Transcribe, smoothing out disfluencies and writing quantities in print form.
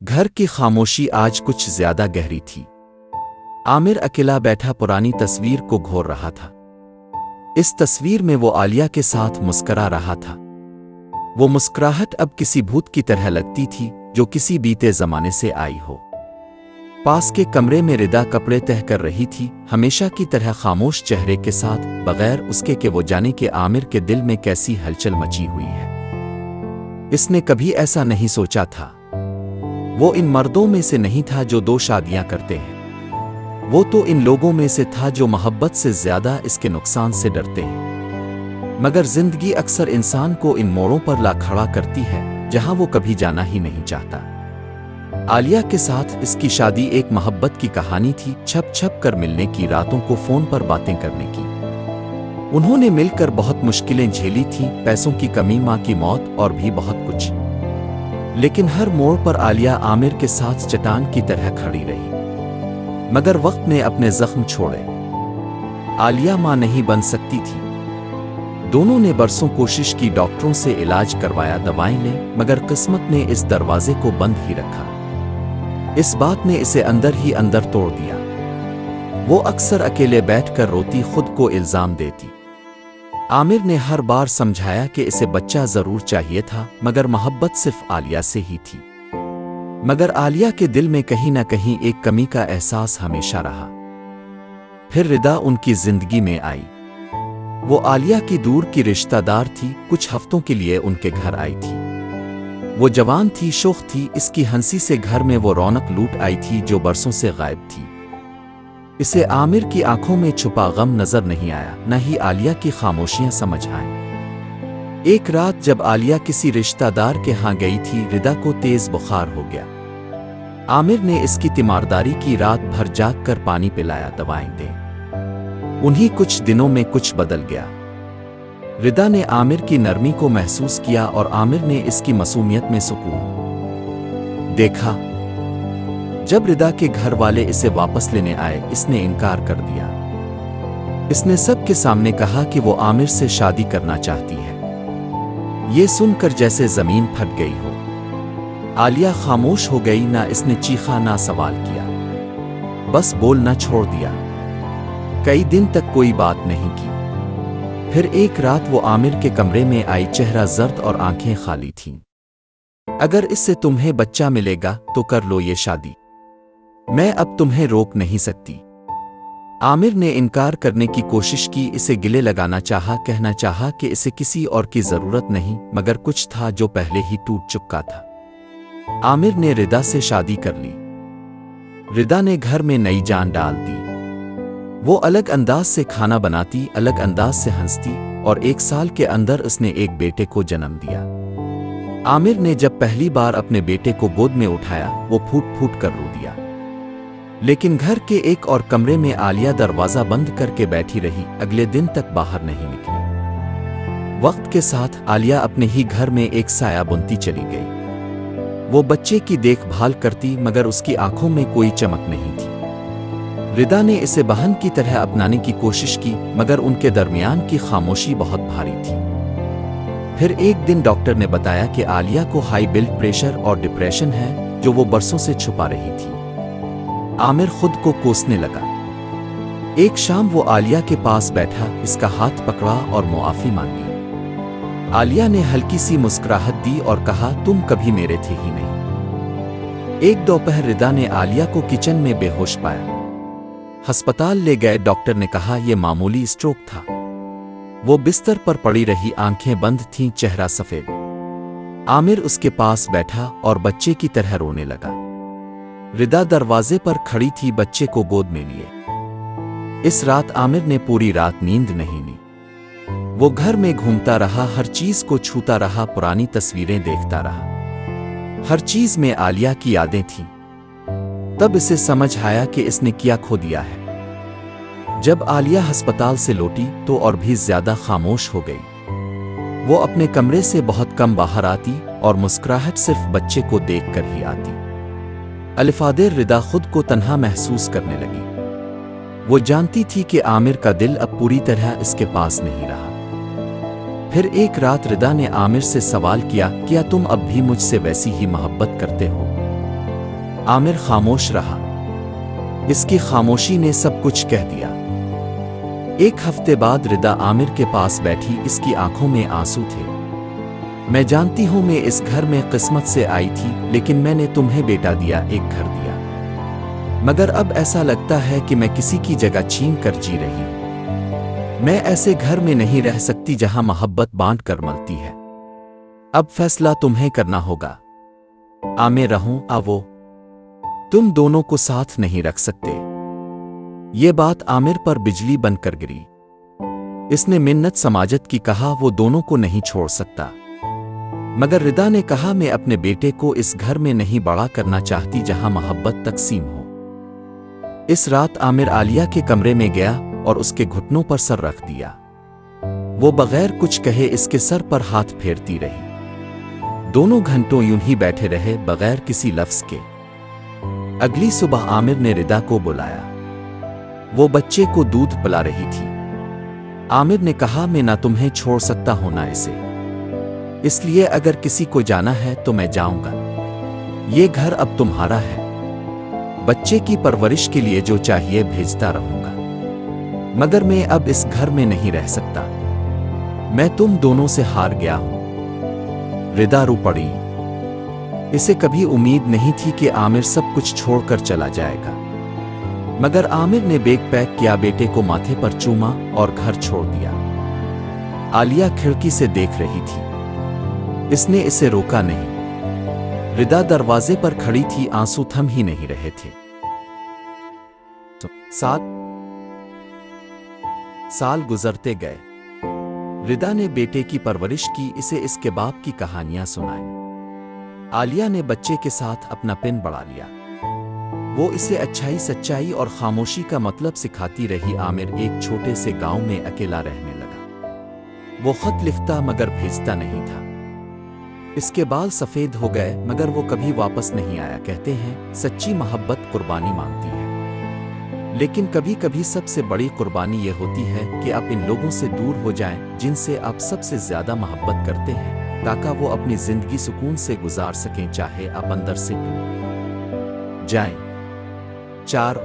घर की खामोशी आज कुछ ज्यादा गहरी थी। आमिर अकेला बैठा पुरानी तस्वीर को घोर रहा था। इस तस्वीर में वो आलिया के साथ मुस्करा रहा था। वो मुस्कुराहट अब किसी भूत की तरह लगती थी जो किसी बीते जमाने से आई हो। पास के कमरे में रिदा कपड़े तह कर रही थी, हमेशा की तरह खामोश चेहरे के साथ, बगैर उसके कि वो जाने कि आमिर के दिल में कैसी हलचल मची हुई है। इसने कभी ऐसा नहीं सोचा था। वो इन मर्दों में से नहीं था जो 2 शादियां करते हैं। वो तो इन लोगों में से था जो मोहब्बत से ज्यादा इसके नुकसान से डरते हैं। मगर जिंदगी अक्सर इंसान को इन मोड़ों पर ला खड़ा करती है जहां वो कभी जाना ही नहीं चाहता। आलिया के साथ इसकी शादी एक मोहब्बत की कहानी थी, छप छप कर मिलने की, रातों को फोन पर बातें करने की। उन्होंने मिलकर बहुत मुश्किलें झेली थीं, पैसों की कमी, मां की मौत और भी बहुत कुछ। लेकिन हर मोड़ पर आलिया आमिर के साथ चट्टान की तरह खड़ी रही। मगर वक्त ने अपने जख्म छोड़े। आलिया मां नहीं बन सकती थी। दोनों ने बरसों कोशिश की, डॉक्टरों से इलाज करवाया, दवाएं ले, मगर किस्मत ने इस दरवाजे को बंद ही रखा। इस बात ने इसे अंदर ही अंदर तोड़ दिया। वो अक्सर अकेले बैठकर रोती, खुद को इल्जाम देती। आमिर ने हर बार समझाया कि इसे बच्चा जरूर चाहिए था, मगर मोहब्बत सिर्फ आलिया से ही थी। मगर आलिया के दिल में कहीं ना कहीं एक कमी का एहसास हमेशा रहा। फिर रिदा उनकी जिंदगी में आई। वो आलिया की दूर की रिश्तेदार थी, कुछ हफ्तों के लिए उनके घर आई थी। वो जवान थी, शौक थी, इसकी हंसी से घर में वो रौनक लूट आई थी जो बरसों से गायब थी। इसे आमिर की आंखों में छुपा गम नजर नहीं आया, न ही आलिया की खामोशियां समझ आईं। एक रात जब आलिया किसी रिश्तेदार के यहाँ गई थी, रिदा को तेज बुखार हो गया। आमिर ने इसकी तीमारदारी की, रात भर जाग कर पानी पिलाया, दवाएं दे। उन्हीं कुछ दिनों में कुछ बदल गया। रिदा ने आमिर की नरमी को महसूस किया और आमिर ने इसकी मासूमियत में सुकून देखा। जब रिदा के घर वाले इसे वापस लेने आए, इसने इनकार कर दिया। इसने सबके सामने कहा कि वो आमिर से शादी करना चाहती है। ये सुनकर जैसे जमीन फट गई हो। आलिया खामोश हो गई, ना इसने चीखा ना सवाल किया, बस बोलना छोड़ दिया। कई दिन तक कोई बात नहीं की। फिर एक रात वो आमिर के कमरे में आई, चेहरा जर्द और आंखें खाली थीं। अगर इससे तुम्हें बच्चा मिलेगा तो कर लो ये शादी, मैं अब तुम्हें रोक नहीं सकती। आमिर ने इनकार करने की कोशिश की, इसे गिले लगाना चाहा, कहना चाहा कि इसे किसी और की जरूरत नहीं, मगर कुछ था जो पहले ही टूट चुका था। आमिर ने रिदा से शादी कर ली। रिदा ने घर में नई जान डाल दी। वो अलग अंदाज से खाना बनाती, अलग अंदाज से हंसती, और 1 साल के अंदर उसने एक बेटे को जन्म दिया। आमिर ने जब पहली बार अपने बेटे को गोद में उठाया, वो फूट फूट कर रो दिया। लेकिन घर के एक और कमरे में आलिया दरवाजा बंद करके बैठी रही, अगले दिन तक बाहर नहीं निकली। वक्त के साथ आलिया अपने ही घर में एक साया बुनती चली गई। वो बच्चे की देखभाल करती, मगर उसकी आंखों में कोई चमक नहीं थी। रिदा ने इसे बहन की तरह अपनाने की कोशिश की, मगर उनके दरमियान की खामोशी बहुत भारी थी। फिर एक दिन डॉक्टर ने बताया कि आलिया को हाई ब्लड प्रेशर और डिप्रेशन है, जो वो बरसों से छुपा रही थी। आमिर खुद को कोसने लगा। एक शाम वो आलिया के पास बैठा, इसका हाथ पकड़ा और मुआफी मांगी। आलिया ने हल्की सी मुस्कुराहट दी और कहा, तुम कभी मेरे थे ही नहीं। एक दोपहर रिदा ने आलिया को किचन में बेहोश पाया। अस्पताल ले गए, डॉक्टर ने कहा यह मामूली स्ट्रोक था। वो बिस्तर पर पड़ी रही, आंखें बंद थीं, चेहरा सफेद। आमिर उसके पास बैठा और बच्चे की तरह रोने लगा। रिदा दरवाजे पर खड़ी थी, बच्चे को गोद में लिए। इस रात आमिर ने पूरी रात नींद नहीं ली। वो घर में घूमता रहा, हर चीज को छूता रहा, पुरानी तस्वीरें देखता रहा। हर चीज में आलिया की यादें थीं। तब इसे समझ आया कि इसने क्या खो दिया है। जब आलिया अस्पताल से लौटी तो और भी ज्यादा खामोश हो गई। वो अपने कमरे से बहुत कम बाहर आती और मुस्कुराहट सिर्फ बच्चे को देखकर ही आती। अलिफादेर रिदा खुद को तन्हा महसूस करने लगी। वो जानती थी कि आमिर का दिल अब पूरी तरह इसके पास नहीं रहा। फिर एक रात रिदा ने आमिर से सवाल किया, क्या तुम अब भी मुझसे वैसी ही मोहब्बत करते हो? आमिर खामोश रहा। इसकी खामोशी ने सब कुछ कह दिया। एक हफ्ते बाद रिदा आमिर के पास बैठी, इसकी आंखों में आंसू थे। मैं जानती हूं मैं इस घर में किस्मत से आई थी, लेकिन मैंने तुम्हें बेटा दिया, एक घर दिया, मगर अब ऐसा लगता है कि मैं किसी की जगह छीन कर जी रही हूं। मैं ऐसे घर में नहीं रह सकती जहां मोहब्बत बांट कर मलती है। अब फैसला तुम्हें करना होगा। आमिर रहूं वो, तुम दोनों को साथ नहीं रख सकते। ये बात आमिर पर बिजली बनकर गिरी। इसने मिन्नत समाजत की कहा वो दोनों को नहीं छोड़ सकता, मगर रिदा ने कहा मैं अपने बेटे को इस घर में नहीं बड़ा करना चाहती जहां मोहब्बत तकसीम हो। इस रात आमिर आलिया के कमरे में गया और उसके घुटनों पर सर रख दिया। वो बगैर कुछ कहे इसके सर पर हाथ फेरती रही। दोनों घंटों यूं ही बैठे रहे बगैर किसी लफ्ज के। अगली सुबह आमिर ने रिदा को बुलाया। वो बच्चे को दूध पिला रही थी। आमिर ने कहा मैं ना तुम्हें छोड़ सकता हूं ना इसे, इसलिए अगर किसी को जाना है तो मैं जाऊंगा। ये घर अब तुम्हारा है। बच्चे की परवरिश के लिए जो चाहिए भेजता रहूंगा, मगर मैं अब इस घर में नहीं रह सकता। मैं तुम दोनों से हार गया हूं। रिदा रो पड़ी। इसे कभी उम्मीद नहीं थी कि आमिर सब कुछ छोड़कर चला जाएगा, मगर आमिर ने बैग पैक किया, बेटे को माथे पर चूमा और घर छोड़ दिया। आलिया खिड़की से देख रही थी। इसने इसे रोका नहीं। रिदा दरवाजे पर खड़ी थी, आंसू थम ही नहीं रहे थे। साल गुजरते गए। रिदा ने बेटे की परवरिश की, इसे इसके बाप की कहानियां सुनाई। आलिया ने बच्चे के साथ अपना पिन बढ़ा लिया। वो इसे अच्छाई, सच्चाई और खामोशी का मतलब सिखाती रही। आमिर एक छोटे से गांव में अकेला रहने लगा। वो खत लिखता मगर भेजता नहीं था। इसके बाल सफेद हो गए मगर वो कभी वापस नहीं आया। कहते हैं सच्ची मोहब्बत कुर्बानी मांगती है, लेकिन कभी कभी सबसे बड़ी कुर्बानी ये होती है कि आप इन लोगों से दूर हो जाएं जिनसे आप सबसे ज्यादा मोहब्बत करते हैं, ताकि वो अपनी जिंदगी सुकून से गुजार सकें, चाहे आप अंदर से टूट जाएं। 4